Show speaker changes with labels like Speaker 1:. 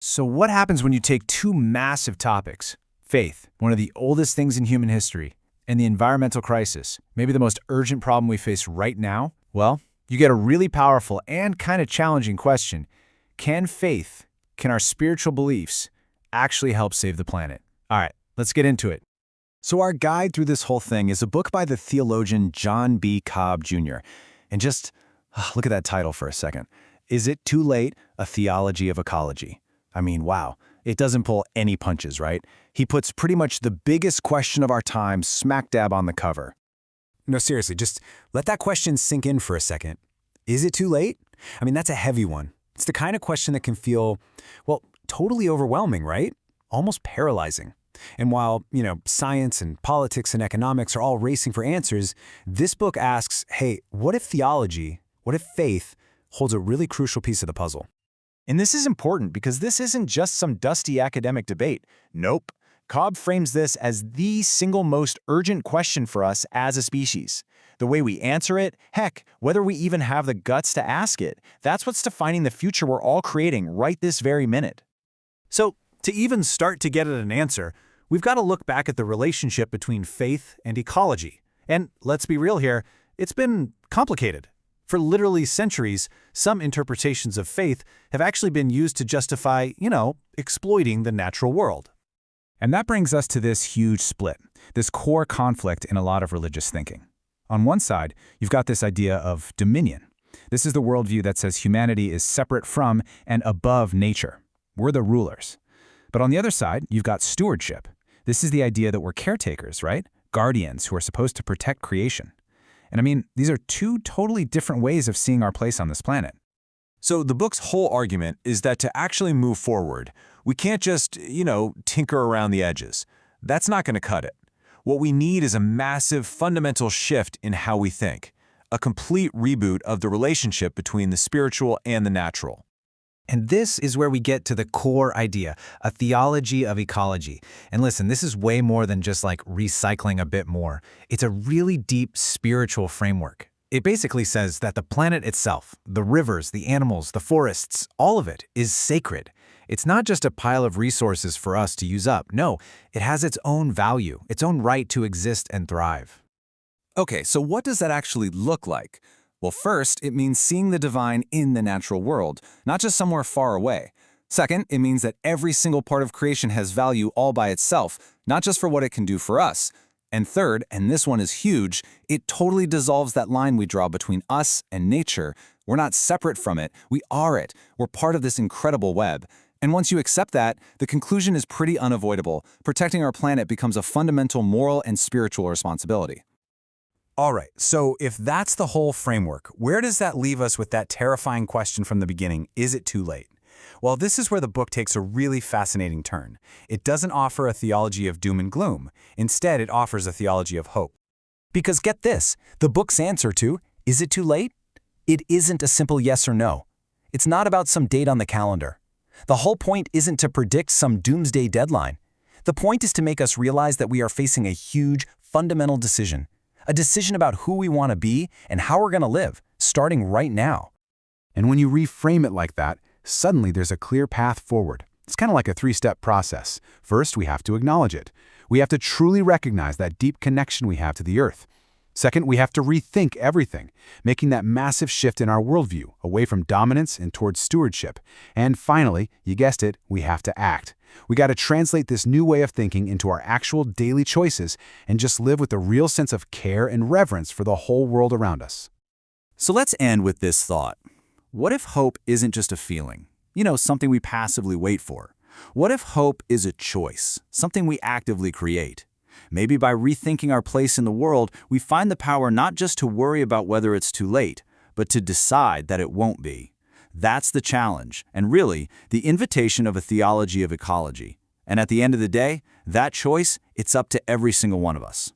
Speaker 1: So what happens when you take two massive topics, faith, one of the oldest things in human history, and the environmental crisis, maybe the most urgent problem we face right now? Well, you get a really powerful and kind of challenging question. Can faith, can our spiritual beliefs actually help save the planet? All right, let's get into it.
Speaker 2: So our guide through this whole thing is a book by the theologian John B. Cobb Jr. And just look at that title for a second. Is It Too Late? A Theology of Ecology. I mean, wow, it doesn't pull any punches, right? He puts pretty much the biggest question of our time smack dab on the cover.
Speaker 3: No, seriously, just let that question sink in for a second. Is it too late? I mean, that's a heavy one. It's the kind of question that can feel, well, totally overwhelming, right? Almost paralyzing. And while, science and politics and economics are all racing for answers, this book asks, hey, what if theology, what if faith holds a really crucial piece of the puzzle?
Speaker 2: And this is important because this isn't just some dusty academic debate. Nope. Cobb frames this as the single most urgent question for us as a species. The way we answer it, heck, whether we even have the guts to ask it, that's what's defining the future we're all creating right this very minute.
Speaker 1: So, to even start to get at an answer, we've got to look back at the relationship between faith and ecology. And let's be real here, it's been complicated. For literally centuries, some interpretations of faith have actually been used to justify, exploiting the natural world.
Speaker 4: And that brings us to this huge split, this core conflict in a lot of religious thinking. On one side, you've got this idea of dominion. This is the worldview that says humanity is separate from and above nature. We're the rulers. But on the other side, you've got stewardship. This is the idea that we're caretakers, right? Guardians who are supposed to protect creation. And I mean, these are two totally different ways of seeing our place on this planet.
Speaker 2: So the book's whole argument is that to actually move forward, we can't just, tinker around the edges. That's not going to cut it. What we need is a massive, fundamental shift in how we think, a complete reboot of the relationship between the spiritual and the natural.
Speaker 1: And this is where we get to the core idea, a theology of ecology. And listen, this is way more than just like recycling a bit more. It's a really deep spiritual framework. It basically says that the planet itself, the rivers, the animals, the forests, all of it is sacred. It's not just a pile of resources for us to use up. No, it has its own value, its own right to exist and thrive.
Speaker 3: Okay, so what does that actually look like? Well, first, it means seeing the divine in the natural world, not just somewhere far away. Second, it means that every single part of creation has value all by itself, not just for what it can do for us. And third, and this one is huge, it totally dissolves that line we draw between us and nature. We're not separate from it, we are it. We're part of this incredible web. And once you accept that, the conclusion is pretty unavoidable. Protecting our planet becomes a fundamental moral and spiritual responsibility.
Speaker 2: All right, so if that's the whole framework, where does that leave us with that terrifying question from the beginning, is it too late? Well, this is where the book takes a really fascinating turn. It doesn't offer a theology of doom and gloom. Instead, it offers a theology of hope.
Speaker 3: Because get this, the book's answer to, is it too late? It isn't a simple yes or no. It's not about some date on the calendar. The whole point isn't to predict some doomsday deadline. The point is to make us realize that we are facing a huge, fundamental decision. A decision about who we want to be and how we're going to live, starting right now.
Speaker 4: And when you reframe it like that, suddenly there's a clear path forward. It's kind of like a three-step process. First, we have to acknowledge it. We have to truly recognize that deep connection we have to the earth. Second, we have to rethink everything, making that massive shift in our worldview, away from dominance and towards stewardship. And finally, you guessed it, we have to act. We got to translate this new way of thinking into our actual daily choices and just live with a real sense of care and reverence for the whole world around us.
Speaker 3: So let's end with this thought. What if hope isn't just a feeling? Something we passively wait for. What if hope is a choice, something we actively create? Maybe by rethinking our place in the world, we find the power not just to worry about whether it's too late, but to decide that it won't be. That's the challenge, and really, the invitation of a theology of ecology. And at the end of the day, that choice, it's up to every single one of us.